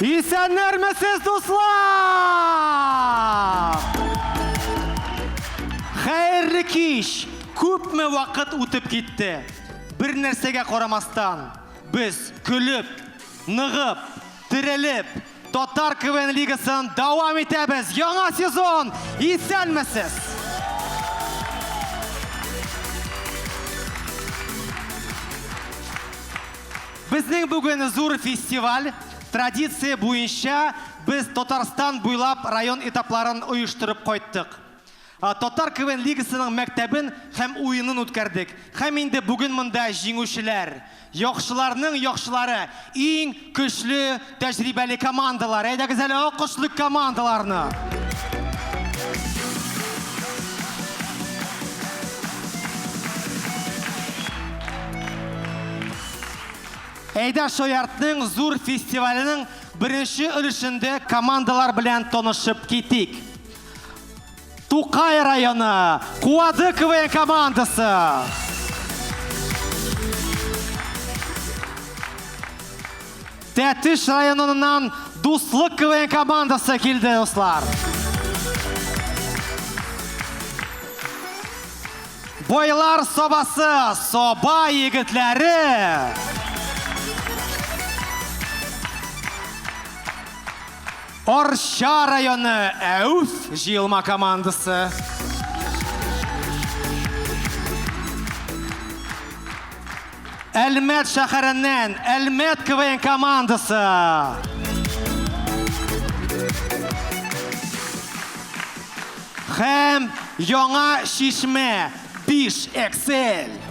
Исәннәрмесез, дуслар! Хәерле кич! Күпме вакыт үтеп китте. Бер нәрсәгә карамастан, без көлеп, ныгып, терелеп, Татар КВН лигасын дәвам итәбез. Яңа сезон! Исәнмесез! Безнең бүген зур фестиваль. Традиция буенча без Татарстан буйлап район этапларын оештырып кайттык. Татар КВН лигасының мәктәбен һәм уенын үткәрдек. Һәм инде бүген монда җиңүчеләр, яхшыларның яхшылары, иң көчле тәҗрибәле командалар. Әйдәгез әле алкышлы командаларны. Әйдә Шояртның зур фестиваленең беренче өлешендә командалар белән танышып китик. Тукай районы, Куады КВН командасы. Тәтеш районыннан Дуслык КВН командасы килде, дуслар. Бойлар собасы, соба егетләре. Орша районы, Әуф җыелма командасы. Әлмәт шәһәреннән Әлмәт КВН командасы. Һәм Яңа Шишмә 5XL.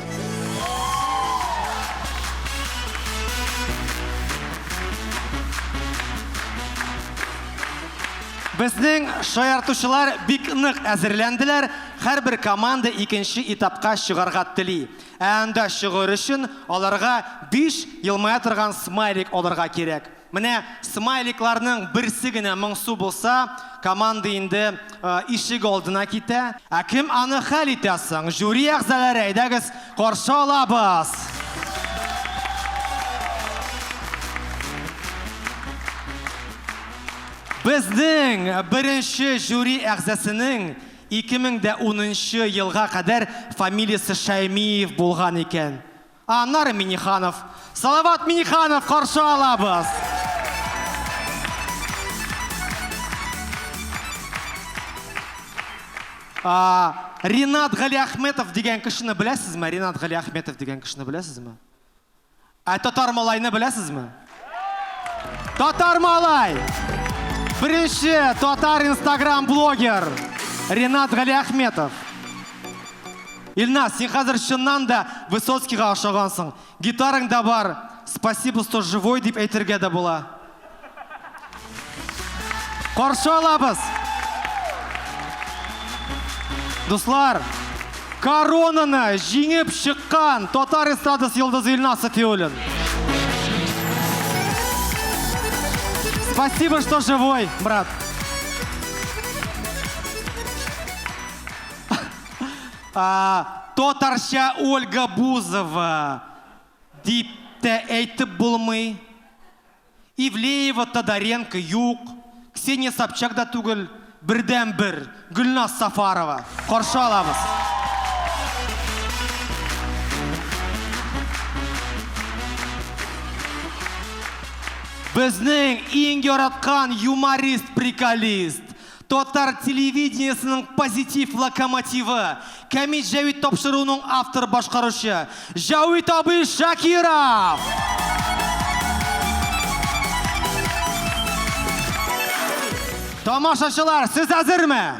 Безнең шаяртучылар бик нык әзерләнделәр. Һәрбер команда икенче этапка чыгарга тели. Анда чыгыр өчен аларга 5 елмая торган смайлик алырга кирәк. Менә смайликларның берсе генә моңсу булса, команда инде ишек алдына китә. Ә кем аны хәл итә соң? Жюри әгъзалары, әйдәгез, каршы алабыз. Безнең беренче жюри әгъзасының 2010 елга кадәр фамилиясе Шаймиев булган икән. Анар Миниханов. Салават Миниханов, каршы алабыз. Ринат Галиәхметов дигән кешене беләсезме? Ринат Галиәхметов дигән кешене беләсезме? Татар малайны беләсезме? Татар малай! Бірінші татар инстаграм-блогер Ринат Галиәхметов. Илнас, сен қазір шыннан да Высоцкийға ашағансың. Гитарың да бар. Спасибо, что живой деп әйтергә дә була. Қаршы алабыз. Дуслар, коронаны жеңіп шыққан татар эстрадасы йолдызы Илнас Сафиуллин. Спасибо, что живой, брат. Татарша Ольга Бузова. Дип тә әйтеп булмый. Ивлеева, Тодоренко юк. Ксения Собчак да түгел. Бірден бір. Гүлназ Сафарова. Қаршы алабыз. Безнең иң яраткан юморист-приколист, татар телевидениесінің позитив локомотивы, Кәмит Жәвит тапшыруының автор башкаручы Жәвит абый Шакиров. Тамашачылар, сез әзерме?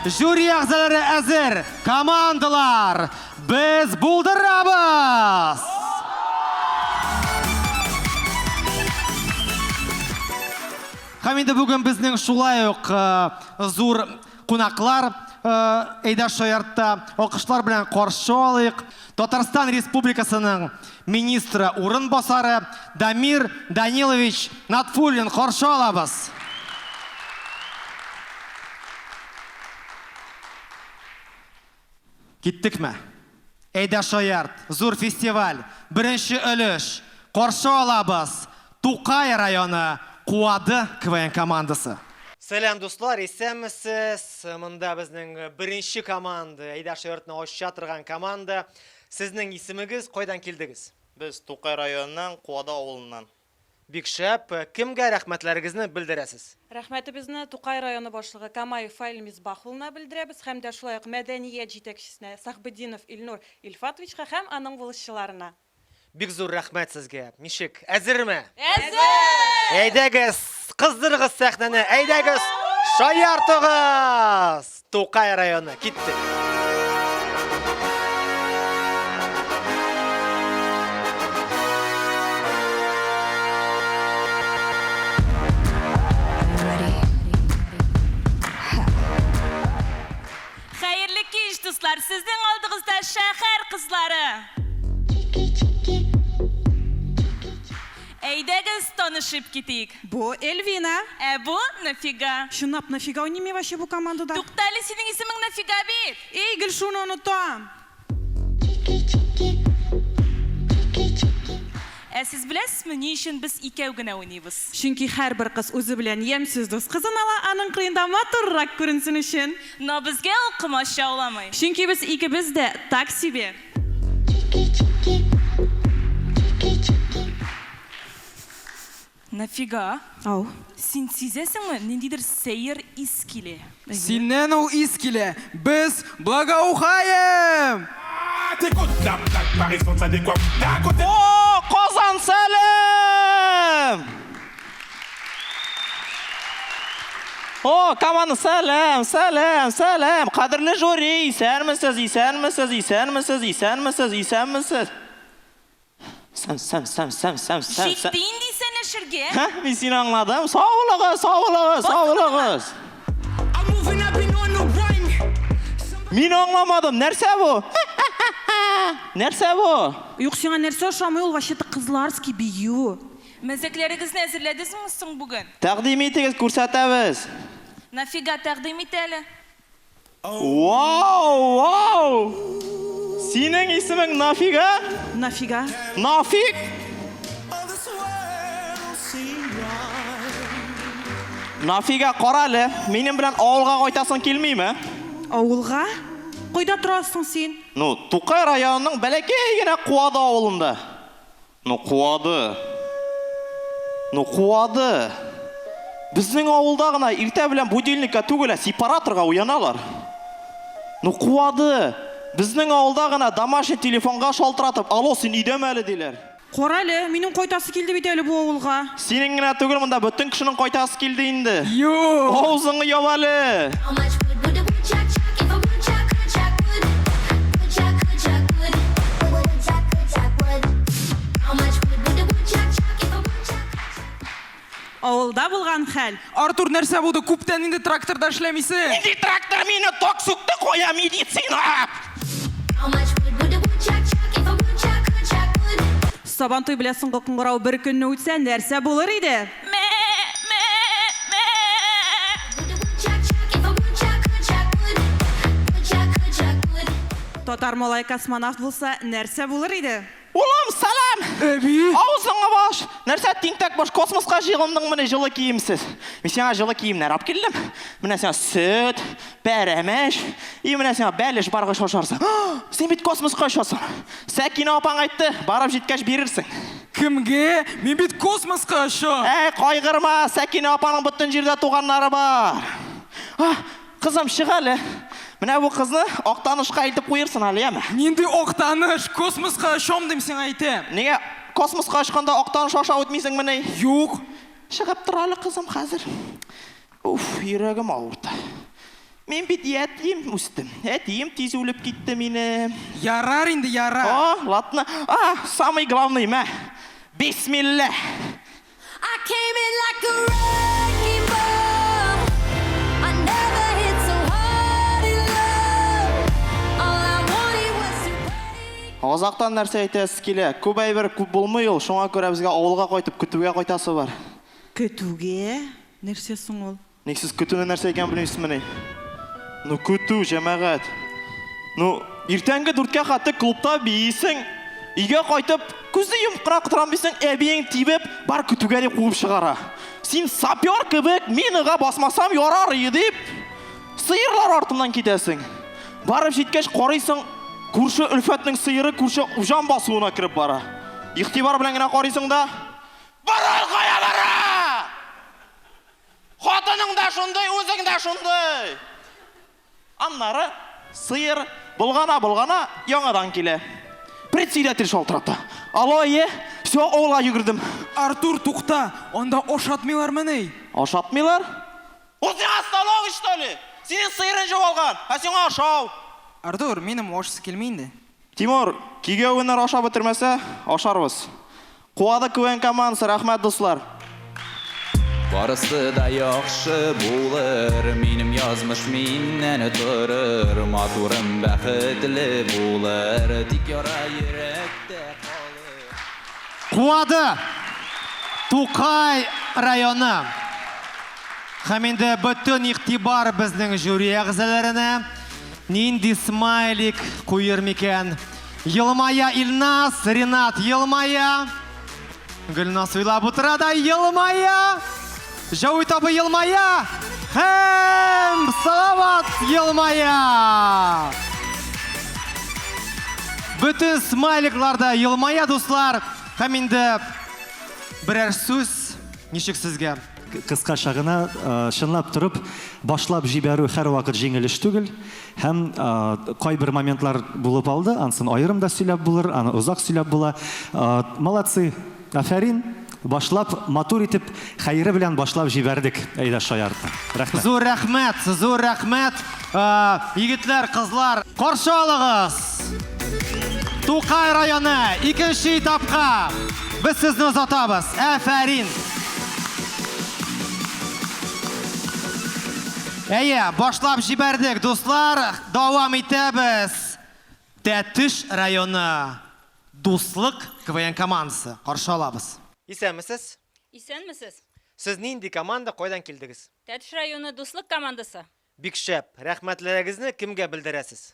Жюри әгъзалары әзер, командалар, без булдырабыз! Һәм инде бүген безнең шулай ук зур кунаклар Әйдә Шаяртта алкышлар белән каршы алыйк. Татарстан Республикасының министры урынбасары Дамир Данилович Натфуллин, каршы алабыз. Киттекме? Әйдә Шаярт, зур фестиваль, беренче өлеш, каршы алабыз. Тукай районы Куады КВН командасы. Сәлем достар, исәнмесез? Мында безнең беренче команда, Айдар шәһәренә ача торган команда. Сезнең исемегез, кайдан килдегез? Biz Тукай районынан, Куады авылынан. Бик шәп, кемгә рәхмәтләрегезне белдерәсез? Рәхмәтебезне Тукай районы башлыгы Камаев Фаил Мисбахулына белдерәбез һәм дә шулай ук мәдәният җитәкчесенә Сахбетдинов Илнур Илфатовичка һәм аның булышчыларына. Бик зур рәхмәт сезгә. Ничек? Әзерме? Әзер! Әйдәгез, кыздырыгыз сәхнәне. Әйдәгез, шаяртыгыз. Тукай районы китте. Хәерле кич, дуслар, сезнең алдыгызда шәһәр кызлары. Әйдәгез, танышып китик. Бу Эльвина. Бу Нафига. Шунап нафига уйнамый вообще бу командада? Туктали, синең исемең Нафига бит. Эй, гел шуны онытам. Сез беләсезме, ни өчен без икәү генә уйныйбыз? Чөнки һәрбер кыз үзе белән ямьсез дус кызын ала, аның кырында матуррак күренсен өчен. Но безгә ул кымача уламый. Чөнки без икебез дә так себе. Нафига? Ау. Син сизәсеңме, ниндидер сәер ис килә? Синнән ул ис килә. Без благоухаем! О, Казан, сәлем! О, команда, сәлем, сәлем, сәлем! Қадірлі жюри, исәнмесез, исәнмесез, исәнмесез, исәнмесез, исәнмесез. Сәм. Шиттин дисән әшергә? Ха, мен сені аңладым. Саулығыз, саулығыз, саулығыз. Мен аңламадым. Нәрсә бу? Нәрсә бу? Юк, сиңа нәрсә ошамый, ул вообще-то кызларский бию. Мәзәкләрегезне әзерләдегезме соң бүген? Тәкъдим итегез, күрсәтәбез. Нафига тәкъдим ит әле. Вау! Синең исемең Нафига? Нафига? Нафик? Нафига, каралы. Минем белән авылга кайтасың килмиме? Авылга? Кайда торасың син? Ну, Тукай районының бәләкәй генә Куады авылында. Куады. Безнең авылда гына иртә белән будильникка түгел, сепараторга уяналар. Куады. Безнең авылда гына домашний телефонга шалтыратып, алло, син өйдәме әле диләр. Каралы, минем кайтасы килде бит әле бу авылга. Синең генә түгел, монда бөтен кешенең кайтасы килде инде. Юк! Авызыңны яб әле. Авылда булган хәл. Артур, нәрсә булды? Күптән инде тракторда эшләмисең. Инде трактор мине ток сукты коя медицина. Сабантуй белән соңгы кыңгырау бер көнне үтсә, нәрсә булыр иде? Татар малай космонавт булса, нәрсә булыр иде? Улым, салам. Әби! Авызыңа баш. Нәрсә тиң-так баш космоска җыгылдың менә җылы киемсез. Мин сиңа җылы киемнәр алып килдем. Менә сиңа сөт, пәрәмәш, и менә сиңа бәлеш баргыч ашарсың. Син бит космоска очасың. Сәкинә апаң әйтте, барып җиткәч бирерсең. Кемгә? Мин бит космоска очам. Кайгырма, Сәкинә апаның бөтен җирдә туганнары бар. Кызым, чыг әле. Менә бу кызны Актанышка илтеп куерсың әле, яме? Нинди Актаныш? Космоска очам дим сиңа әйтәм. Нигә космоска очканда Актаныш аша үтмисең менә? Юк. Чыгып тора әле кызым хәзер. Йөрәгем авырта. Мин бит ятим үстем. Әтием тиз үлеп китте мине. Ярар инде, ярар. Ладно. Самый главный, мә. Бисмилlah. I came in like a wrecking ball. I never hit so hard in love. All I wanted was to break. Азактан нәрсә әйтәсез килә? Күп әйбер күп булмый ул. Шуңа күрә безгә авылга кайтып көтүгә кайтасы бар. Көтүгә? Нәрсә соң ул? Ник сез көтүне нәрсә икән белмисезме? Көтү җәмәгать. Иртәнге 4-кә хәтле клубта бийсең. Үйге қайтып, күзді емқырақ тұрам бесің, әбең тибіп, бар күтугәне қуып шығара. Сен сапер кебек, мен ыға басмасам ярар едіп, сыйырлар артымнан кетесің. Барып жеткеш қарайсың, көрші үлфәтнің сыйыры көрші ұжан басуына кіріп бара. Иқтибар білен генә қарайсың да, бара қая бара! Қатының да шындай, өзің да шындай. Аннары сыйыр бұлғана яңадан келе. Председатель шалтырата. Алло, все, оғылға жүгірдім. Артур, туқта, онда ошатмайлар мәней? Ошатмайлар? О, сен асталау ішталі. Сенен сыйырын жау алған, а сен ашау. Артур, менің ошысы келмейінді. Тимур, кеге өңір аша бітірмесе, ашарбыз. Қуады көен командасы, рахмет достар. Барысы да яхшы булыр, минем язмыш миннән торыр, матурым бәхетле булыр, тик яра йөрәктә калыр. Куады Тукай районы. Һәм инде бөтен игътибар безнең жюри әгъзаларына. Нинди смайлик куер микән? Елмая Илнас, Ринат елмая. Гөлнас уйлап утыра да елмая. Жауи табы елмая. Һәм Салават елмая. Bütün смайликларда елмая дуслар. Һәм инде берәр сүз ничек сезгә? Кыскача гына чынлап тұрып, башлап җибәрү һәр вакыт җиңел эш түгел. Һәм кайбер моментлар булып алды, ансын аерым да сөйләп булыр, аны узак сөйләп була. Молодцы, афәрин. Башлап, матур итеп, хәйре белән башлап җибәрдек. Әйдә шаяртма. Рәхмәт. Зур рәхмәт, зур рәхмәт. Егетләр, кызлар, каршы алыгыз. Тукай районы, икенче этапка без сезне озатабыз. Афәрин. Әйе, башлап җибәрдек, дуслар. Дәвам итәбез. Тәтеш районы. Дуслык КВН командасы. Каршы алабыз. Исәнмесез? Исәнмесез? Сез нинди команда, кайдан килдегез? Тәтеш районы дуслык командасы. Бик шәп. Рәхмәтләрегезне кемгә белдерәсез?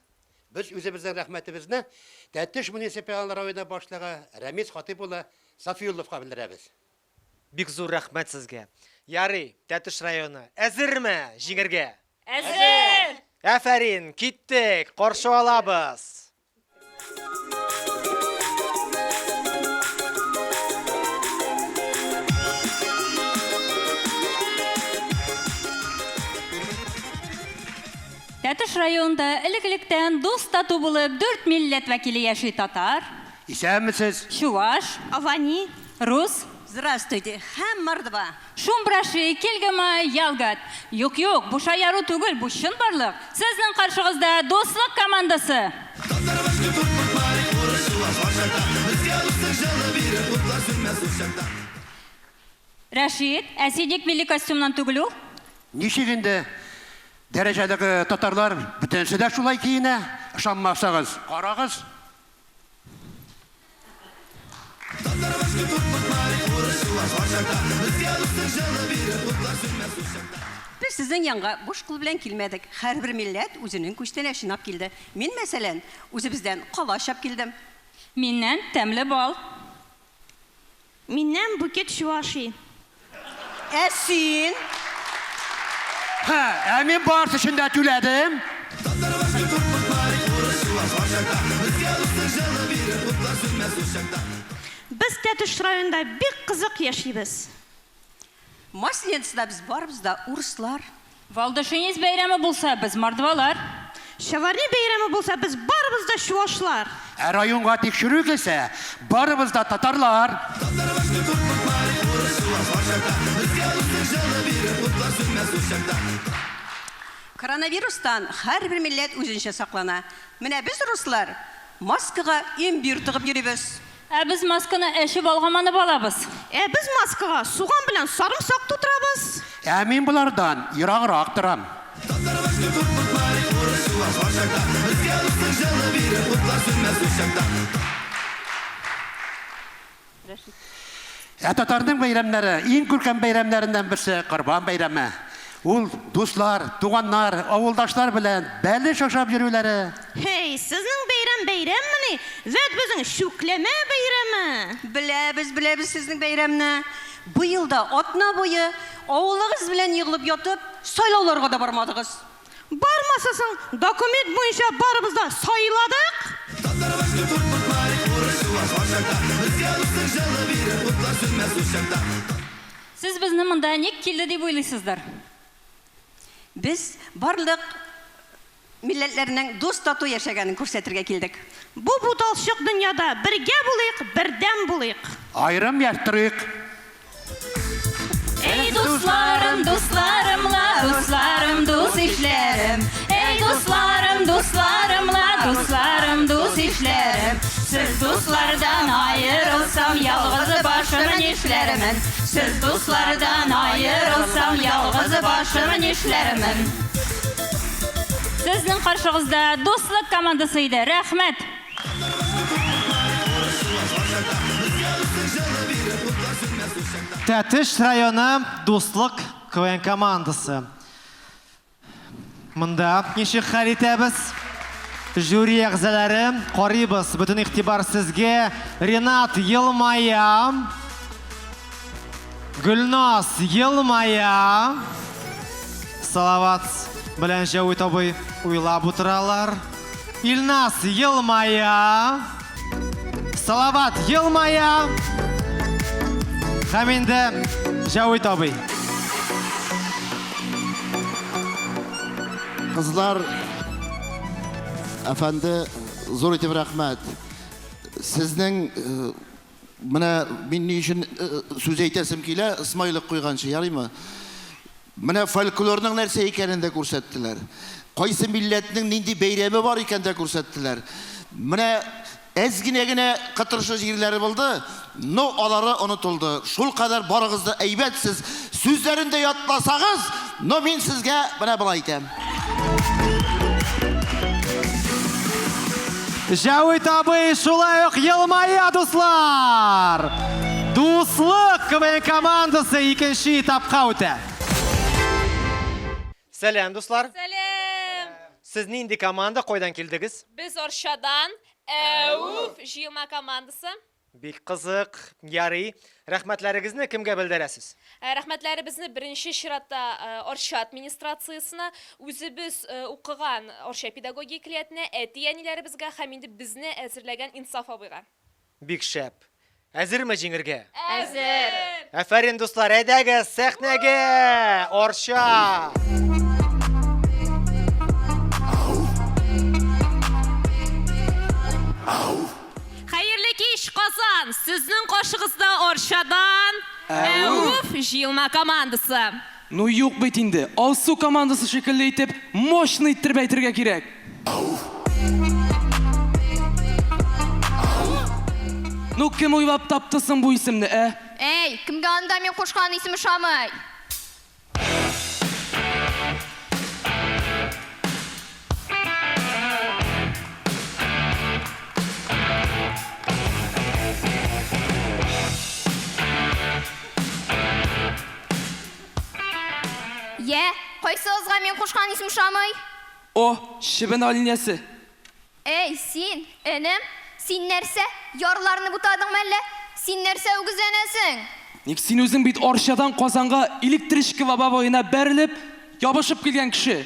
Biz үзебезнең рәхмәтебезне Тәтеш муниципаль районы башлыгы Рамис Хатип улы Сафиулловка белдерәбез. Бик зур рәхмәт сезгә. Ярый, Тәтеш районы. Әзерме җиңәргә? Әзер! Афәрин, киттек. Каршы алабыз. Тәтеш районында элек-электән дус тату булып 4 милләт вәкиле яши: татар, Исәнмесез? чуваш, авани, рус. Здравствуйте, һәм мордва. Шумбраши, Кельгама, Ялгат. Юк, бу шаяру түгел, бу чын барлык. Сезнең каршыгызда дуслык командасы. Рәшид, әсидик милли костюмнан түгел ул? Ничек инде дәрәҗәдәге татарлар бөтенсе дә шулай киенә? Ышанмасагыз, карагыз. Biz sizin yanга boş kul белән килмәдек. Һәрбер милләт үзенең күчтән шинап килде. Мин мәсәлән, үзебездән кала ашап килдем. Миннән тәмле бал. Миннән букет чуваши. Әсин. Мин барсы өчен дә түләдем. Biz Тәтеш районында бик кызык яшибез. Масленцда без барбыз да урыслар. Валдашинец бәйрәме булса, без мордвалар. Шаварни бәйрәме булса, без барбыз да чувашлар. Районга тикшерү килсә, барыбыз да татарлар. Коронавирустан һәрбер милләт үзенчә саклана. Менә без руслар маскага имбир тыгып йөрибез. Без масканы әшеп алгаманы балабыз. Без маскага суган белән сарымсак тутырабыз. Мин булардан ераграк торам. Татарның бәйрәмнәре, иң күркәм бәйрәмнәреннән берсе Корбан бәйрәме. Ул дуслар, туганнар, авылдашлар белән бәле шашап йөрүләре. Hey, сезнең бәйрәм бәйрәммени? Зәт безнең шүкләмә бәйрәме. Беләбез сезнең бәйрәмне. Бу елда атна буе авылыгыз белән егылып ятып, сайлауларга да бармадыгыз. Бармасаң, документ буенча барыбыз да сайладык. Сез безне монда ник килде дип уйлыйсыздар? Без барлык милләтләрнең дус тату яшәгәнен күрсәтергә килдек. Бу буталчык дөньяда бергә булыйк, бердәм булыйк. Айрым яштырыйк. Эй, дусларым, дусларымла, дусларым, дус ишләрем. Эй, дусларым, дусларымла, дусларым, дус ишләрем. Сез дуслардан аерылсам, ялгызы башым нишләремен. Сез дуслардан аерылсам, ялгызы башым нишләремен. Сезнең каршыгызда дуслык командасы иде. Рәхмәт. Тәтеш районы дуслык КВН командасы. Монда ничек хәл итәбез? Жюри әгъзалары, карыйбыз. Бөтен игътибар сезгә. Ренат елмая. Гөлназ елмая. Салават белән Җавит абый уйлап утыралар. Илназ елмая. Салават елмая. Һәм инде Җавит абый. Кызлар, әфәнде, зур итеп рәхмәт. Сезнең менә мин ни өчен сүз әйтәсем килә, смайлык куйганчы, ярыймы? Менә фольклорның нәрсә икәнен дә күрсәттеләр. Кайсы милләтнең нинди бәйрәме бар икән дә күрсәттеләр. Менә әзгенә кытыршы җирләре булды, но алары онытылды. Шул кадәр барыгызды әйбәтсез сүзләрендә ятласагыз, но мин сезгә менә булай әйтәм. Җавит абый шулай ук елмая, дуслар. Дуслык КВН командасы икенче этапка үтә. Сәлам, дуслар. Сәлем. Сез нинди команда, кайдан килдегез? Без Оршадан, УФ җыелма командасы. Бик кызык, ярый. Рәхмәтләрегезне кемгә белдерәсез? Рәхмәтләребезне беренче чиратта Орша администрациясенә, үзебез укыган Орша педагогия клиятенә, әти-әниләребезгә һәм инде безне әзерләгән Инсаф абыйга. Бик шәп. Әзерме җиңергә? Әзер. Афәрин, дуслар, әйдәгез сәхнәгә. Орша. Хәерле кич, Казан. Сезнең каршыгызда Оршадан, УФ җыелма командасы. Ну юк бит инде. Алсу командасы шикелле итеп, мощный иттереп әйтергә кирәк. Ну кем уйлап тапты соң бу исемне, ә? Эй, кемгә анда мин кушкан исем ошамый? Кайсыгызга мин кушкан исем ошамый? О, Шибен Алинәсе. Эй, син, энем, син нәрсә? Ярларны бутадыңмы әллә? Син нәрсә үгезләнәсең? Ник син үзең бит Оршадан Казанга электричка боена бәрелеп, ябышып килгән кеше.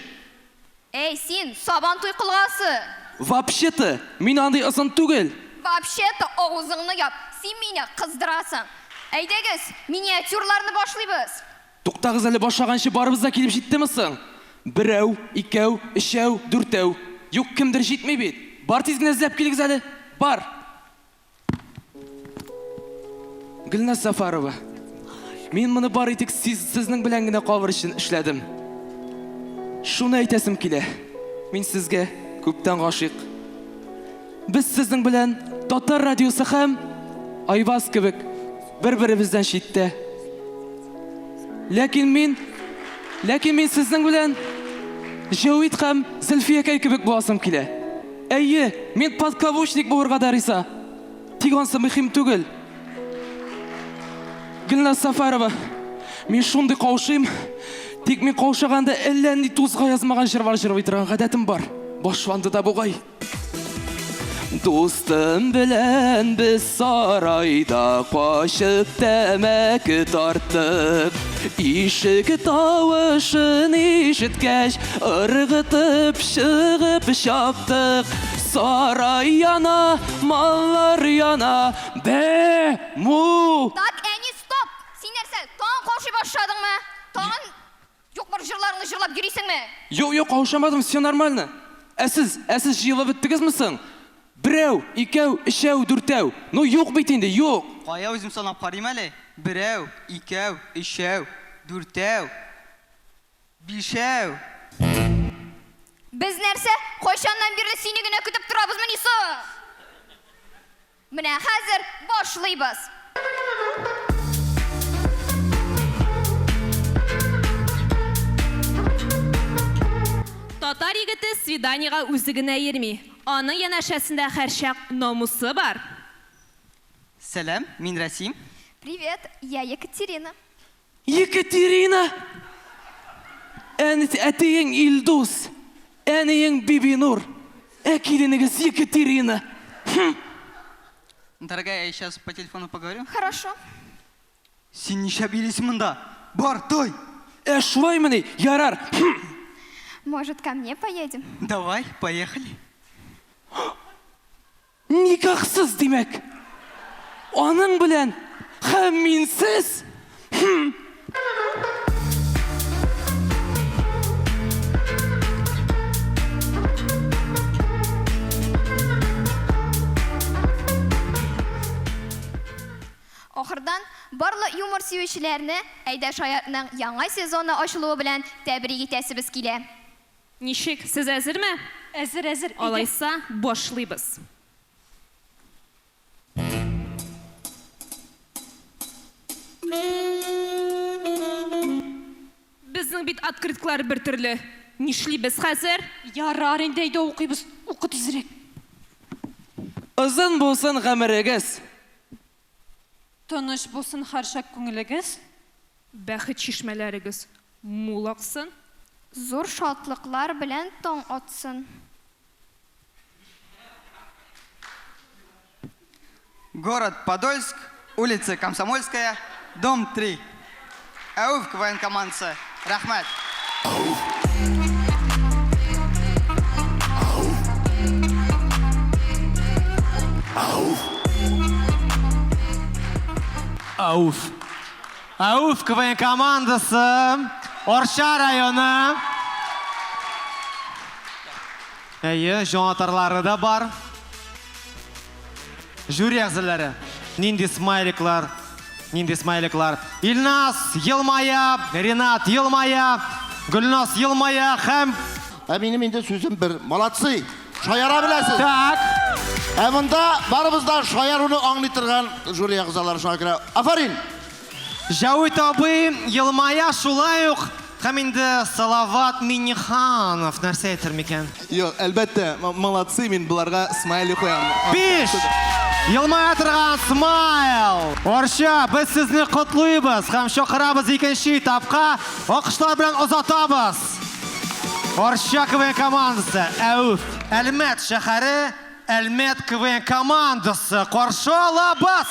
Эй, син, сабан туй кылгасы. Вообще-то, мин андый озын түгел. Вообще-то, авызыңны яп, син мине кыздырасың. Әйдәгез, миниатюрларны башлыйбыз. Туктагыз әле башлаганчы барыбыз да килеп җиттеме соң? Берәү, икәү, өчәү, дүртәү. Юк, кемдер җитми бит. Бар тиз генә эзләп килегез әле. Бар. Гөлназ Сафарова. Мин моны бар итек сезнең белән генә калыр өчен эшләдем. Шуны әйтәсем килә. Мин сезгә күптән гашыйк. Без сезнең белән Татар радиосы һәм Айбас кебек бер-беребездән читтә. Ләкин мин сезнең белән Җавит һәм Зөлфия кебек буласым килә. Әйе, мин подкавучник булырга да риза. Тик ансы мөһим түгел. Гөлназ Сафарова, мин шундый каушыйм, Тик мен каушаганда әллә ни тузга язмаган җыр бар җырлый торган гадәтем бар. Башланды да бугай. Достым белән без сарайда кашык тәмәке тарттык. Ишек тавышын ишеткәч, ыргытып чыгып чаптык. Сарай яна, маллар яна, му. Так, әни, стоп! Син нәрсә, тагын каушый башладыңмы? Тагын юк бар җырларыңны җырлап йөрисеңме? Юк, каушамадым, все нормально. Әсез җыелып беттегезме соң? Берәү, икәү, өчәү, дүртәү. Ну юк бит инде, юк. Кая үзем санап карыйм әле? Берәү, икәү, өчәү, дүртәү, бишәү. Без нәрсә, кайчаннан бирле сине генә көтеп торабызмы нисы? Менә хәзер башлыйбыз. Татар егете свиданиягә үзе генә йөрми. Аның янәшәсендә һәрчак намусы бар. Сәлам, мин Расим. Привет, я Екатерина. Екатерина! Әтең Илдус, әнең Бибинур, әкилинегез Екатерина. Дорогая, я сейчас по телефону поговорю. Хорошо. Син нишләп йөрисең монда? Бар, той. Шулаймы ни? Ярар. Может, ко мне поедем? Давай, поехали. Никахсыз димәк. Аның белән һәм минсез. Ахырдан барлы юмор сөючеләрне Әйдә Шаяртның яңа сезоны ачылуы белән тәбрик итәсебез килә. Ничек, сез әзерме? Әзер. Алайса, башлыйбыз. Безнең бит открыткалар бер төрле. Нишлибез хәзер? Ярар инде әйдә укыйбыз. Укы тизрәк. Озын булсын гомерегез. Тыныч булсын һәрчак күңелегез. Бәхет чишмәләрегез мул аксын. Зур шатлыклар белән таң атсын. Город Подольск, улица Комсомольская, дом 3. Әуф КВН командасы. Рәхмәт. Ауф КВН командасы, Орша районы. Jonatörləri da бар. Жюри әгъзалары. Нинди смайликлар. Илнас Йылмая, Ринат Йылмая, Гүлнас Йылмая һәм Минем инде сүзем бер. Молодцы. Шаяра беләсез. Так. Монда барыбыз да шаяруны аңлый торган жюри әгъзалары шуңа күрә. Афарин. Җавит абый, Йылмая шулай ук һәм инде Салават Минниханов нәрсә әйтер микән? Юк, әлбәттә, молодцы, мин буларга смайли куям. 5. Йылмая торган смайл. Орша, без сезне котлыйбыз һәм чакырабыз икенче этапка. Алкышлар белән озатабыз. Орша КВН командасы. Әуф, Әлмәт шәһәре, Әлмәт КВН командасы. Каршы алабыз.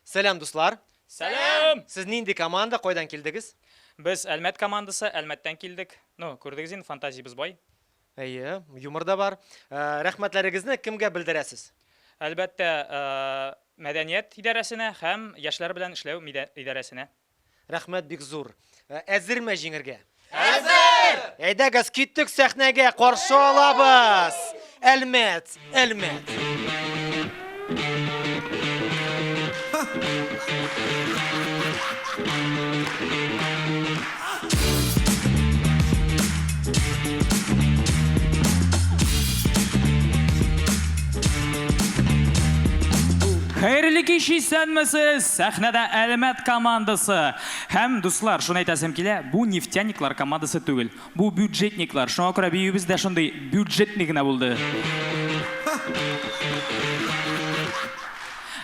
Сәлам, дуслар. Сәлам! Сез нинди команда, кайдан килдегез? Без Әлмәт командасы, Әлмәттән килдек. Күрдегез инде, фантазиябыз бай. Әйе, юмор да бар. Рәхмәтләрегезне кемгә белдерәсез? Әлбәттә, мәдәният идарәсенә һәм яшьләр белән эшләү идарәсенә. Рәхмәт бик зур. Әзерме җиңергә? Әзер! Әйдәгез, киттек сәхнәгә, каршы алабыз. Әлмәт. Хәерле кич исәнмесез, сәхнәдә Әлмәт командасы. Һәм дуслар, шуны әйтәсем килә, бу нефтяниклар командасы түгел. Бу бюджетниклар. Шуңа күрә биюбез дә шундый бюджетник генә булды.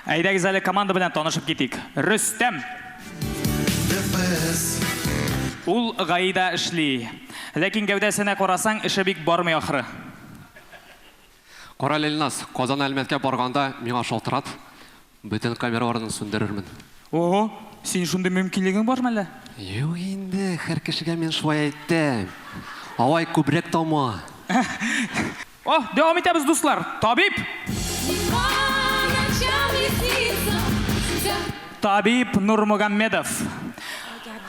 Әйдәгез әле команда белән танышып китик. Рөстәм. Ул гаида эшли. Ләкин гәүдәсенә карасаң, эше бик бармый ахры. Кара Ленинас, Казан Әлмәткә барганда миңа шалтырат. Бөтен камераларны сүндерермен. Ого, син шундый мөмкинлегең бармы әле? Юк инде, һәр кешегә мин шулай әйттем. Алай күбрәк тама. О, дәвам итәбез, дуслар. Табиб! Табиб Нурмугаммедов.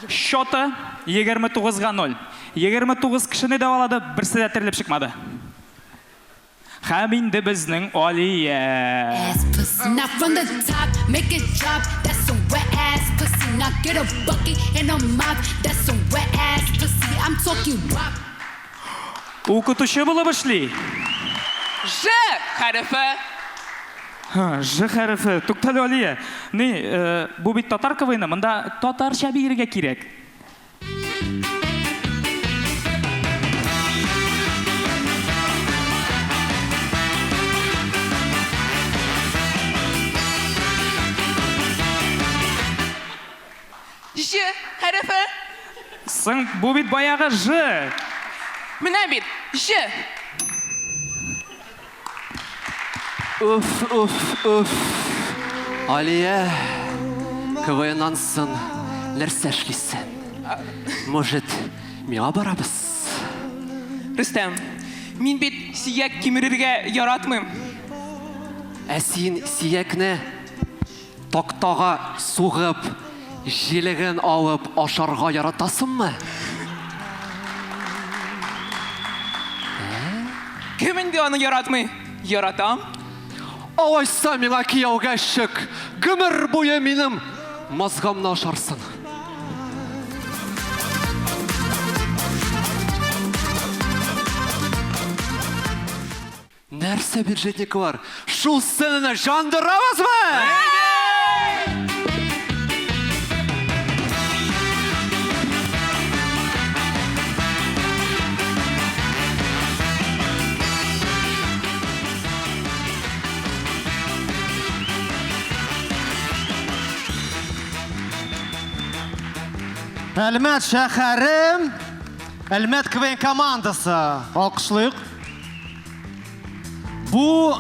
Счеты 29-0. 29 кешене дәвалады, берсе дә терелеп чыкмады. Һәм инде безнең Алия. Now from the top, make it drop. That's some wet ass pussy. Now get a bucket and a mop. That's some wet ass pussy. I'm talking rock. Укытучы булып эшли. Ж хәрефе. Ж хәрефе. Туктале, Алия. Ни, бу бит татар КВН, монда татарча бирергә кирәк. Ж хәрефе. Соң, бу бит баягы Ж. Менә бит. Ж. Уф. Алия, КВНнан соң нәрсә эшлисең? Может, миңа барабыз? Рөстәм, мин бит сөяк кимерергә яратмыйм. Ә син сөякне тактага сугып, җилеген алып ашарга яратасыңмы? Кем инде аны яратмый? Яратам. Алайса миңа кияүгә чык. Гомер буе минем мазгамны ашарсың. Нәрсә бюджетниклар? Шул сценаны жандырабызмы? Әлмәт шәһәрем, Әлмәт КВН командасы. Алкышлыйк. Бу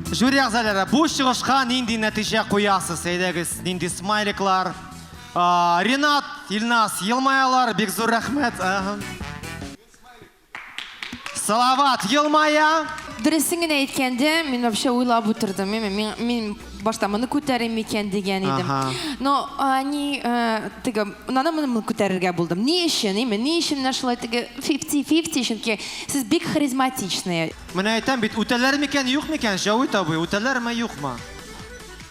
жюри әгъзалары, бу чыгышка нинди нәтиҗә куясыз? Әйдәгез, нинди смайликлар? Ринат, Илнас, елмаялар, бик зур рәхмәт. Салават, елмая. Дөресен генә әйткәндә, мин вообще уйлап утырдым. Мин башта моны күтәрим икән дигән идем. Но они моны күтәрергә булдым. Ни өчен? Ни өчен менә шулай теге 50-50, чөнки сез бик харизматичный. Менә әйтәм бит, үтәләр микән, юк микән? Җавит абый, үтәләрме, юкмы?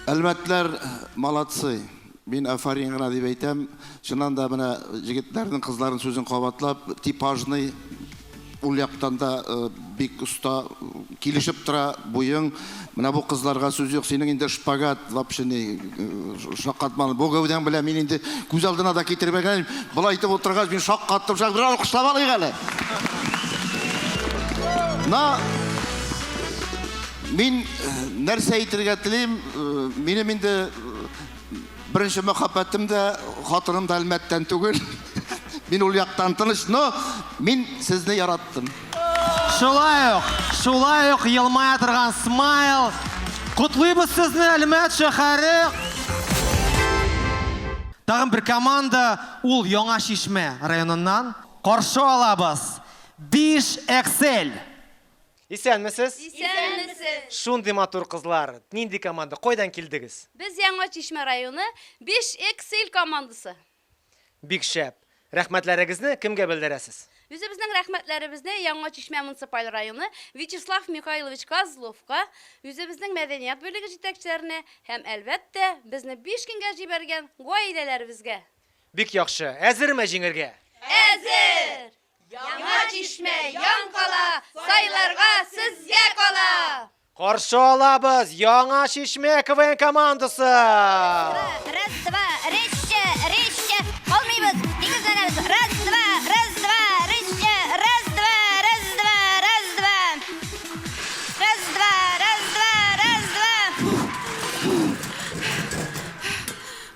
Әлбәтләр, молодцы. Мин афарин гына дип әйтәм. Чыннан да менә җегетләрнең, кызларның сүзен кабатлап, типажный ул яктан да бик уста килешеп тора буең. Менә бу кызларга сүз юк. Синең инде шпагат вообще не шаккатман. Бу гәүдәң белән мин инде күз алдына да китермәгән. Булай итеп утыргач мин шаккаттым. Бер алкышлап алыйк әле. Мин нәрсә әйтергә телим? Минем инде беренче мәхәббәтем дә хатыным да Әлмәттән түгел. Мин ул яктан тыныч, но мин сезне яраттым. Шулай ук елмая торган смайл. Кутлыйбыз сезне, Әлмәт шәһәре. Тагын бер команда, ул Яңа Шишмә районыннан. Каршы алабыз. 5 Excel. Исәнмесез? Исәнмесез. Шундый матур кызлар. Нинди команда? Кайдан килдегез? Без Яңа Чишмә районы 5 Excel командасы. Бик шәп. Рәхмәтләрегезне кемгә белдерәсез? Үзебезнең рәхмәтләребезне Яңа Чишмә муниципаль районы Вячеслав Михайлович Козловка, үзебезнең мәдәният бүлеге җитәкчеләренә һәм әлбәттә безне 5 көнгә җибәргән гаиләләребезгә. Бик яхшы. Әзерме җиңәргә? Әзер! Яңа Чишмә яңкала, сайларга сезгә кала. Каршы алабыз Яңа Шишмә КВН командасы. Раз, два, речче, калмыйбыз, тигезләнәбез. Раз, два, речче, раз, два.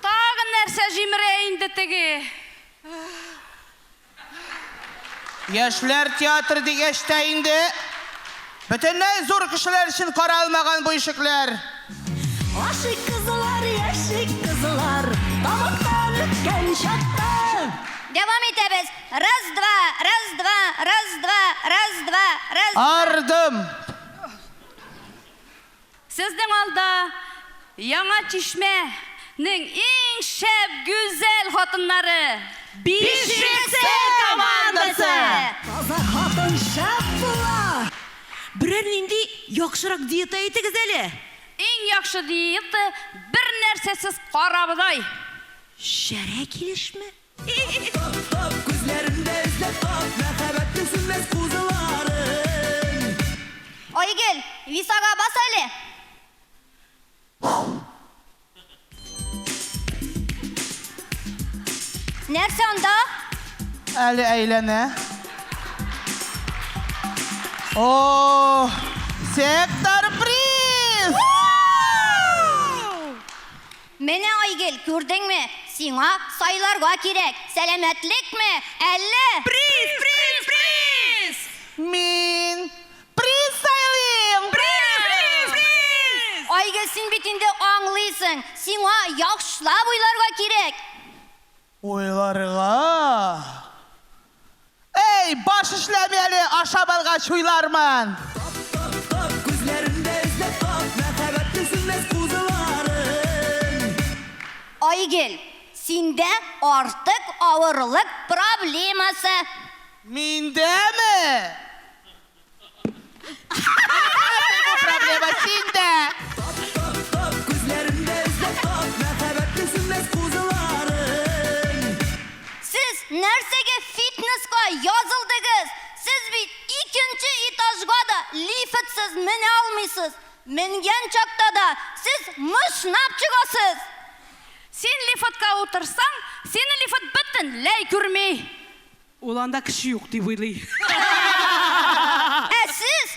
Тагын нәрсә җимерә инде теге. Яшьләр театры дигәчтә инде бөтенләй зур кешеләр өчен каралмаган бу ишекләр. Aşık kızlar, yaşık kızlar, damaktan ötken şatta. Devam etemiz. Раз, два, раз, два, раз, два, раз, два, раз. Ардым. Сезнең алда Яңа Чишмәнең иң шәп, güzel хатыннары. Бишексел командасы. Таза хатын шәп була. Берәр нинди яхшырак диета әйтегез әле. Иң яхшы диета бер нәрсәсез карабыдай. Шәрә килешме? Айгел, висага бас әле. Нәрсә анда? Әле әйләнә. О, сектор приз! Менә Айгел, күрдеңме? Сиңа сайларга кирәк. Сәламәтлекме? Әллә? Приз, приз, приз! Мин приз сайлыйм! Айгел, син бит инде аңлыйсың. Сиңа яхшылап уйларга кирәк. Уйларга. Эй, баш эшләми әле, ашап алгач уйлармын. Айгел, синдә артык авырлык проблемасы. Миндәме? Бу проблема синдә. Сез нәрсәгә фитнеска язылдыгыз? Сез бит икенче этажга да лифтсыз менә алмыйсыз. Менгән чакта да сез мышнап чыгасыз. Син лифтка утырсаң, сине лифт бөтенләй күрмәй. Ул анда кеше юк дип уйлый. Ә сез?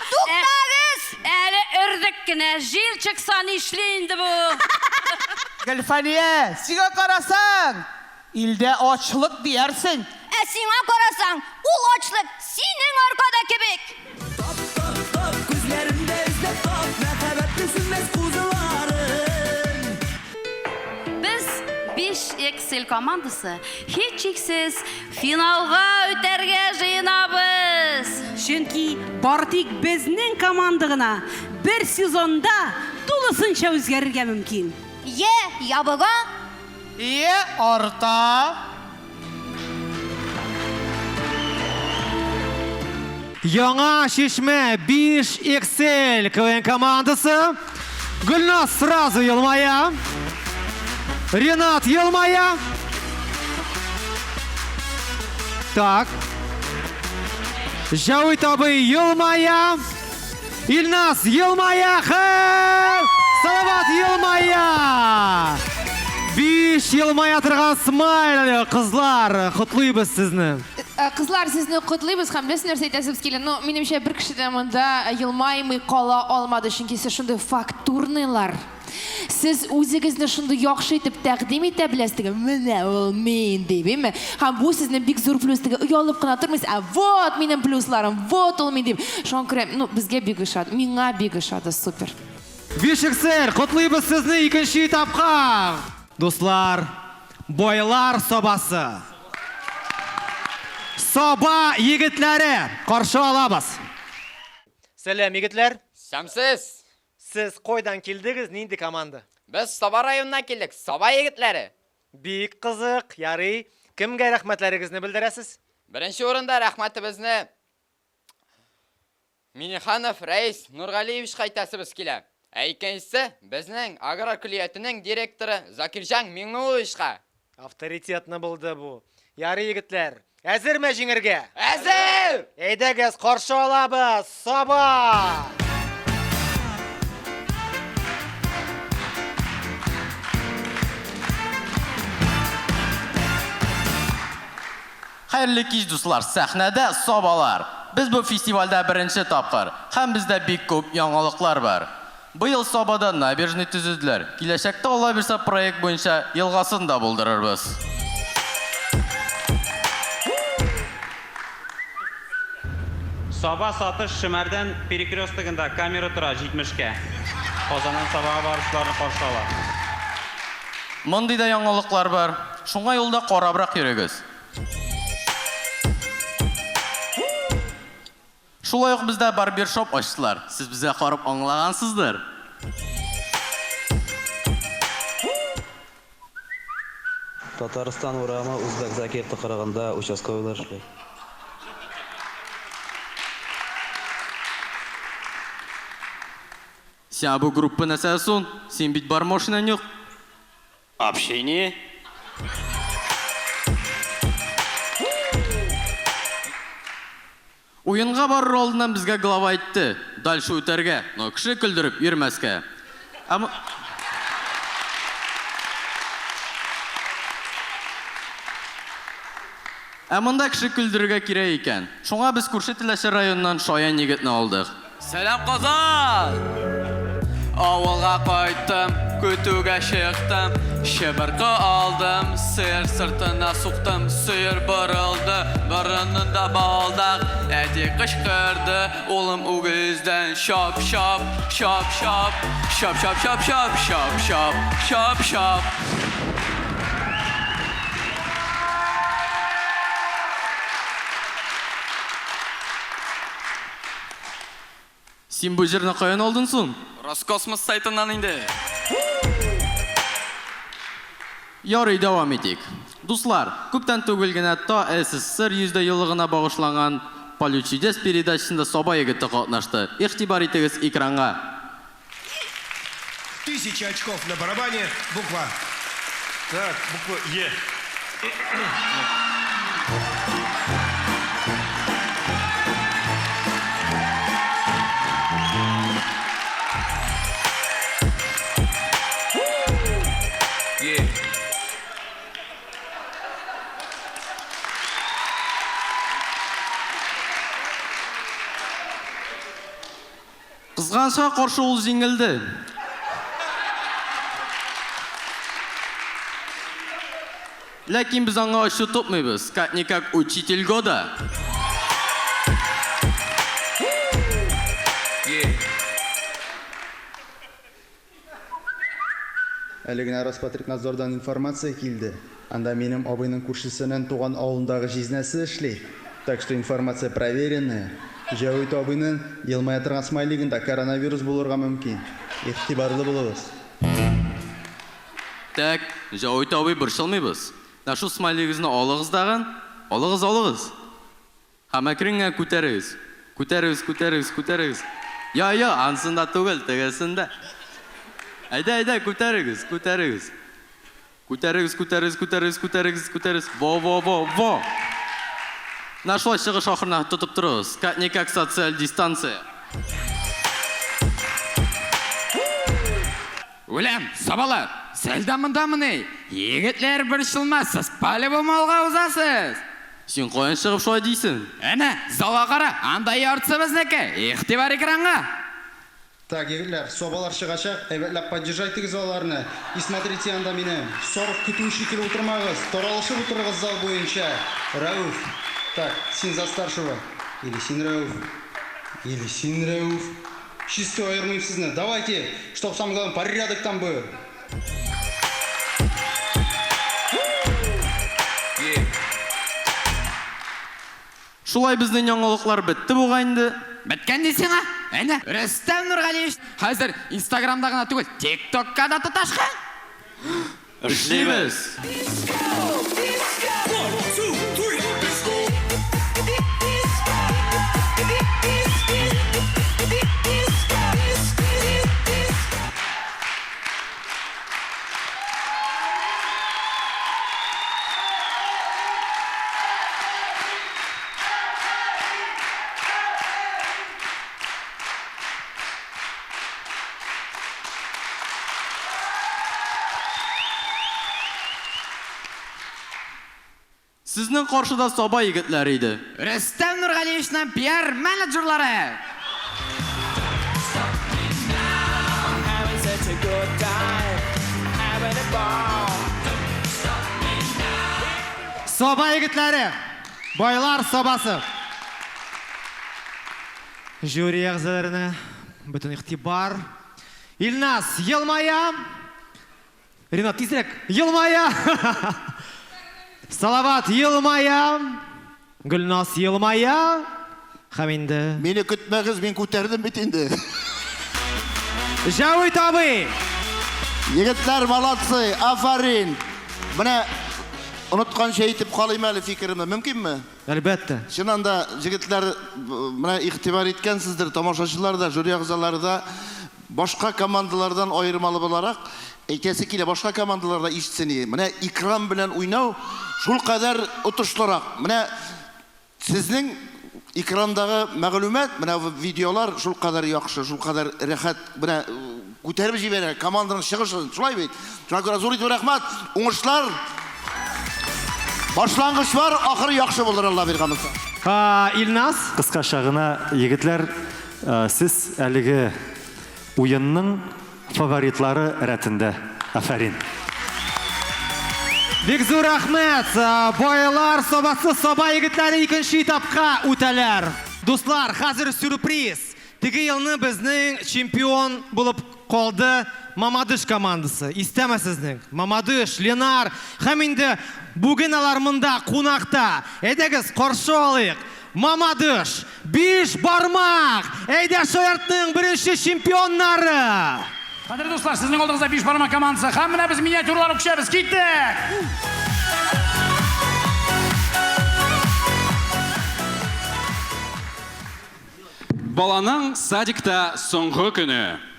Туктагыз! Әле үрдек кенә җил чыкса нишли инде бу? Гөлфания, сиңа карасаң, илдә ачлык диярсең. Ә сиңа карасаң, ул ачлык синең аркада кебек. Без 5XL командасы һичшиксез финалга үтәргә җыенабыз. Чөнки бары тик безнең команда гына бер сезонда тулысынча үзгәрергә мөмкин. Ябыга? Орта. Яңа Чишмә 5XL КВН командасы. Гүлназ сразу елмая. Ренат елмая. Так. Жауи табы елмая. Илназ елмая. Салават елмая. 5 елмая торган смайл кызлар. Котлыйбыз сезне. Кызлар, сезне котлыйбыз һәм без нәрсә әйтәсебез килә. Но минемчә бер кеше дә монда елмаймый кала алмады, чөнки сез шундый фактурныйлар. Сез үзегезне шундый яхшы итеп тәкъдим итә беләсез. Менә ул мин дибеме? Һәм бу сезне бик зур плюс дип уялып кына тормыйсыз. Вот минем плюсларым, вот ул мин дип. Шуңа күрә, безгә бик ошады. Миңа бик ошады, супер. 5XL, котлыйбыз сезне икенче этапка. Дуслар, бойлар собасы. Соба егетләре, каршы алабыз. Сәлам, егетләр. Сәмсез. Сез койдан килдегез, нинди команда? Без Саба районына килдек, Саба егетләре. Бик кызык, ярый. Кемгә рәхмәтләрегезне белдерәсез? Беренче урында рәхмәтебезне Миниханов Рәис Нургалиевичка әйтәсебез килә. Ә икенчесе безнең аграр көллиятенең директоры Закирҗан Миңнулловичка. Авторитетны булды бу. Ярый, егетләр. Әзерме җиңергә? Әзер! Әйдәгез, каршы алабыз. Саба! Хәерле кич, дуслар, сәхнәдә Сабалар. Без бу фестивальдә беренче тапкыр, һәм бездә бик күп яңалыклар бар. Быйыл Сабада набережный төзүделәр. Киләчәктә Алла бирсә проект буенча елгасын да булдырырбыз. Саба сатыш Шимәрдән перекрестогында камера тора 70-кә. Казаннан Сабага барышларны каршы ала. Мондый да яңалыклар бар. Шуңа юлда карабрак йөрегез. Шулай ук бездә барбершоп ачтылар. Сез безгә карап аңлагансыздыр. Татарстан урамы Үзбәк Закиров караганда участковыйлар эшләй. Син бу группа нәрсәсен? Син бит бар машинаң юк. Общение. Уенга барыр алдыннан безгә глава әйтте. Дальше үтәргә, но кеше көлдереп йөрмәскә. Монда кеше көлдерергә кирәк икән. Шуңа без күрше Теләче районыннан Шаян егетне алдык. Сәлам, Казан! Авылга кайттым, көтүгә чыктым, чыбыркы алдым, сыер сыртына суктым, сыер борылды, борынында балдак, әти кычкырды, улым үгездән шап шап, шап шап, шап шап шап шап шап шап, шап шап. Син бу җирне каян алдың соң? Роскосмос сайтынан инде. Ярый, дәвам итик. Дуслар, күптән түгел генә та СССР 100 еллыгына багышланган Полет чудес передачасында Саба егете катнашты. Игътибар итегез экранга. 1000 очков на барабане, буква. Так, буква Е. Кызганча каршы ул җиңелде. Ләкин без аңа ачу тотмыйбыз. Как-никак учитель года. Әле генә Роспотребнадзордан информация килде. Анда минем абыйның күршесенең туган авылындагы җизнәсе эшли. Так что информация проверенная. Җавит абыйның елмая торган смайлигында коронавирус булырга мөмкин. Игътибарлы булыгыз. Так, Җавит абый борчылмыйбыз. Нашу смайлигызны алыгыз дагын, алыгыз. Һәм әкренгә күтәрегез. Күтәрегез. Я, ансында түгел, тегесендә. Әйдә, күтәрегез. Күтәрегез. Во. Нашлай чыгыш ахырына тотып торыгыз. Как-никак социаль дистанция. Үлем, Сабалар, сәлдамындамыны? Егетләр борчылмассыз, по-любому алга узасыз. Син каян чыгып шулай дисең? Әнә, залга кара, анда яртысы безнеке. Игътибар экранга. Так, егетләр, Сабалар чыгачак, әйбәтләп поддержайтыгыз аларны. И смотрите, анда мине 40 көтү шикелле утырмагыз. Таралышып утырыгыз зал буенча. Рауф. Так, син за старшего. Или син Рауф. Чисто айырмыйм сезне. Давайте, чтоб самое главное порядок там был. Шулай безнең яңалыклар бетте буга инде. Беткән дисеңа? Әнә, Рөстәм Нургалиев хәзер Инстаграмда гына түгел, ТикТокка да тоташкан. Эшлибез. Сезнең каршыда Саба егетләре иде. Рөстәм Нургалиевның пиар менеджерлары. good time, having a ball. Соба егетләре, байлар собасы. Жюри әгъзаларына бөтен игътибар. Илнас, елмая. Ринат, тизрәк, елмая. Салават, елмая. Гөлнас, елмая. Һәм инде. Мине көтмәгез, мин күтәрдем бит инде. Җавит абый. Егетләр, молодцы, афарин. Менә онытканча әйтеп калыйм әле фикеремне, мөмкинме? Әлбәттә. Чыннан да җегетләр менә игътибар иткәнсездер, тамашачылар да, жюри әгъзалары да башка командалардан аермалы буларак әйтәсе килә, башка командаларда ишетсен. Менә экран белән уйнау шул кадәр отышлырак. Менә сезнең экрандагы мәгълүмат, менә видеолар шул кадәр яхшы, шул кадәр рәхәт, менә күтәреп җибәрә команданың чыгышын. Шулай бит. Шуңа күрә зур итеп рәхмәт. Уңышлар. Башлангыч бар, ахыры яхшы булыр, Алла биргән булса. Илнас, Кыскача гына, егетләр, сез әлеге уенның фаворитлары рәтендә. Афарин. бик зур рәхмәт. Байлар собасы, соба егетләре икенче этапка үтәләр. Дуслар, хәзер сюрприз. Теге елны безнең чемпион булып калды Мамадыш командасы. Истәмәсезнең. Мамадыш, Ленар, һәм инде бүген алар монда кунакта. Әйдәгез, каршы алыйк. Мамадыш, 5 бармак. Әйдә шаяртның беренче чемпионнары. Кадерле дуслар, сезнең алдыгызда 5 бармак командасы. Һәм менә без миниатюралар күчәбез. Киттек! Баланың садикта соңгы көне.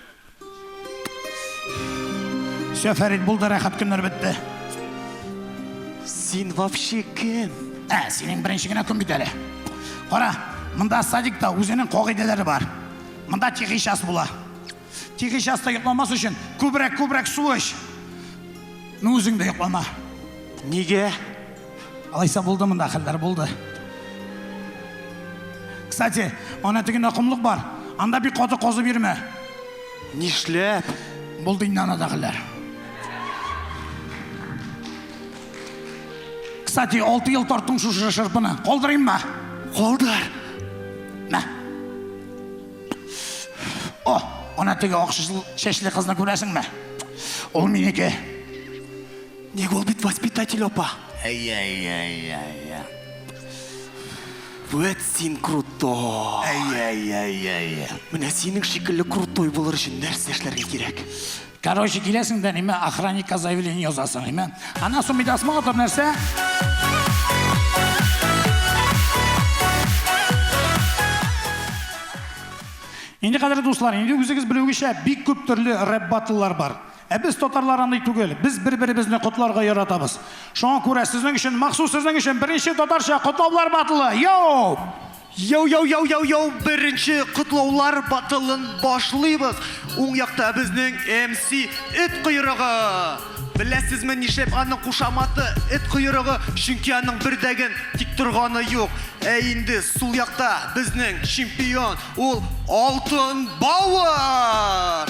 Фәрит, булды, рәхәт көннәр бетте. Син вообще кем? Синең беренче генә көн бит әле. Кара, монда садикта үзенең кагыйдәләре бар. Монда тихий час була. Тихий часта йокламас өчен күбрәк су эч. Ну үзең дә йоклама. Нигә? Алайса булды, монда хәлләр булды. Кстати, ана тегендә кумлык бар. Анда бик каты казып йөрмә. Нишләп? Булды инде анда хәлләр. Кстати, 6 ел тарттың шушы шырпыны. Калдырыйммы? Калдыр. Мә. О, ана теге акчыл чәчле кызны күрәсеңме? Ул минеке. Ник ул бит воспитатель опа? Ай. Вот син крутой. Ай. Менә синең шикелле крутой булыр өчен нәрсә эшләргә кирәк? Короче, киләсең дә ниме охранникка заявление язасың, ниме? Ана сум бидасма атып нәрсә? Инде кадерле дуслар, инде үзегез белүгезчә бик күп төрле рэп батллар бар. Без татарлар андай түгел. Без бер-беребезне котларга яратабыз. Шуңа күрә сезнең өчен, махсус сезнең өчен беренче татарча котлаулар батлы. Йоу! Йоу, беренче котлаулар батылын башлыйбыз. Уң якта безнең MC эт койрыгы. Беләсезме нишләп аның кушаматы эт койрыгы? Чөнки аның бердәген тик торганы юк. Инде сул якта безнең чемпион, ул Алтын Бауыр.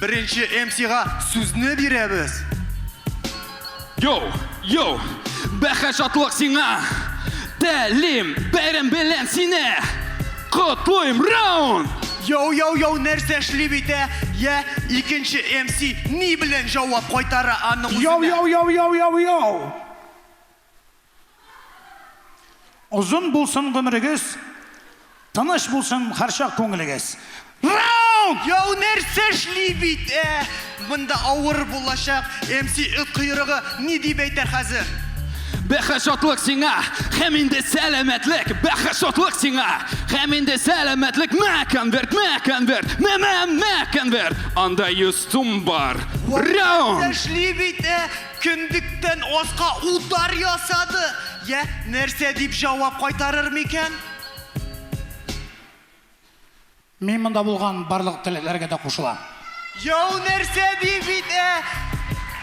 Беренче MC-га сүзне бирәбез. Йоу, бәхәшатлык сиңа. Тәлим, бәрем белән сине. Котлыйм раунд. Йоу, нәрсә эшли бит? Я икенче MC ни белән җавап кайтара аның үзенә? Йоу. Озын булсын гомерегез, тыныч булсын һәрчак күңелегез. Раунд! Йоу, нәрсә эшли бит? Монда авыр булачак. MC эт койрыгы ни дип әйтер хәзер? Бәхәшатлык сиңа, һәм инде сәламәтлек. Бәхәшатлык сиңа, һәм инде сәламәтлек. Мә конверт. Анда 100 сум бар. Раунд! Эшли бит? Көндектән аска удар ясады. Я, нәрсә дип җавап кайтарыр микән? Мин монда булган барлык теләкләргә дә кушылам. Йоу, нәрсә дип бит?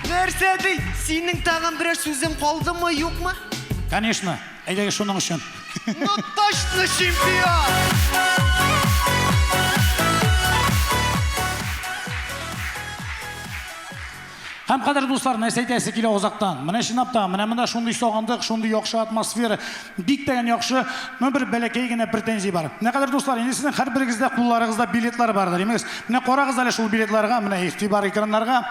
Нәрсә ди? Синең тагын берәр сүзең калдымы, юкмы? Конечно, әйдәгез шуның өчен. Ну точно чемпион! Һәм кадерле дуслар, нәрсә әйтәсе килә озактан. Менә чынлапта, менә монда шундый сагындык, шундый яхшы атмосфера, бик тә яхшы, бер бәләкәй генә претензия бар. Менә кадерле дуслар, инде сезнең һәрберегездә кулларыгызда билетлар бардыр, имез. Менә карагыз әле шул билетларга, менә игътибар экраннарга.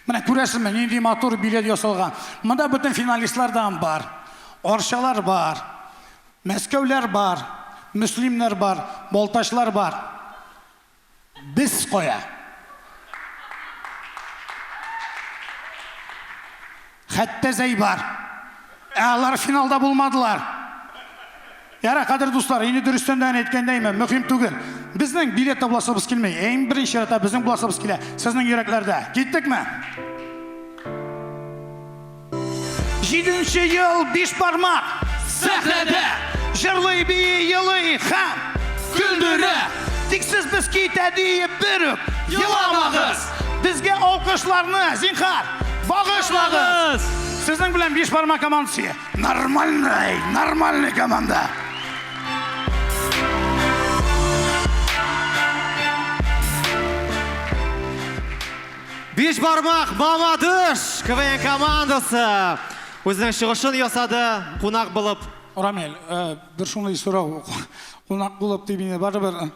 Менә күрәсезме, нинди матур билет ясалган. Монда бөтен финалистлардан бар. Арчалар бар. Мәскәүләр бар. Мөслимнәр бар. Балташлар бар. Без кая. Хәтта зәй бар. Алар финалда булмадылар. Яра, кадерле дуслар, инде дөрестән дә әйткәндәймен, мөһим түгел. Безнең билет табласыбыз килмәй. Иң беренче рәттә безнең буласыбыз килә. Сезнең йөрәкләрдә. Киттекме? 7-нче ел 5 бармак. Сәхнәдә Җырлый бии елый һәм күлдерә. Тиксез без китә диеп берүк Еламагыз. Безгә алкышларны зинһар багышлагыз. Сезнең белән 5 бармак командасы. Нормальный команда. Биш бармак Мамадыш КВН командасы үзенең чыгышын ясады, кунак булып. Рамил, бер шундый сорау. Кунак булып дип инде барыбер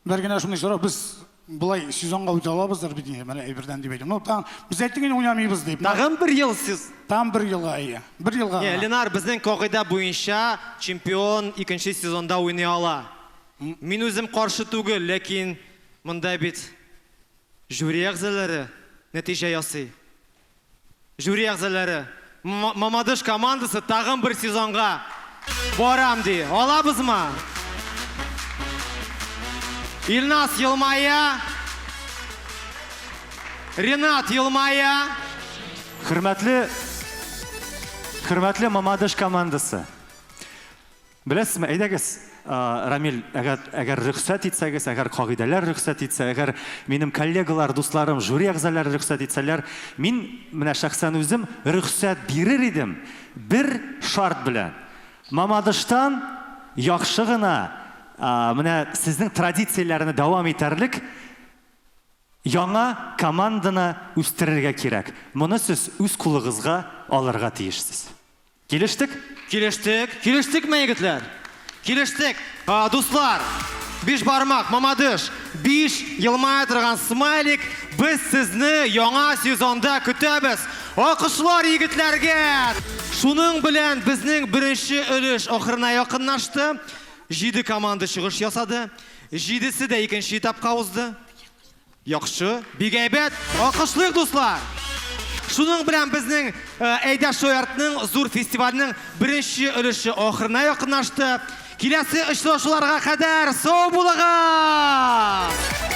бер генә шундый сорау. Без булай сезонга үтә алабыздыр бит инде. Менә әйбердән дип әйтәм. Ну, там без әйткән уйнамыйбыз дип. Тагын бер ел сез. Там бер елга ия. Бер елга. Ленар, безнең кагыйдә буенча чемпион икенче сезонда уйный ала. Мин үзем каршы түгел, ләкин монда бит жюри әгъзалары нәтиҗә ясый. Жюри әгъзалары Мамадыш командасы тагын бер сезонга барам ди. Алабызмы? Илнас елмая, Ренат елмая. Хөрмәтле Мамадыш командасы. Беләсезме, әйдәгез, Рамил, әгәр рөхсәт итсәгез, әгәр кагыйдәләр рөхсәт итсә, әгәр минем коллегалар, дусларым, жюри әгъзалары рөхсәт итсәләр, мин менә шәхсән үзем рөхсәт бирер идем бер шарт белән. Мамадыштан яхшы гына менә сезнең традицияләрне дәвам итәрлек яңа команданы үстерергә кирәк. Моны сез үз кулыгызга алырга тиешсез. Килештек? Килештекме, егетләр? Килештек. Дуслар, 5 бармак Мамадыш, 5 елмая торган смайлик. Без сезне яңа сезонда көтәбез. Алкышлар егетләргә. Шуның белән безнең беренче өлеш ахырына якынлашты. 7 команда чыгыш ясады. 7-се дә икенче этапка узды. Яхшы, бик әйбәт. Алкышлыйк, дуслар. Шуның белән безнең Әйдә Шояртның зур фестивальның беренче өлеше ахырына якынлашты. Киләсе очрашуларга кадәр сау булыгыз!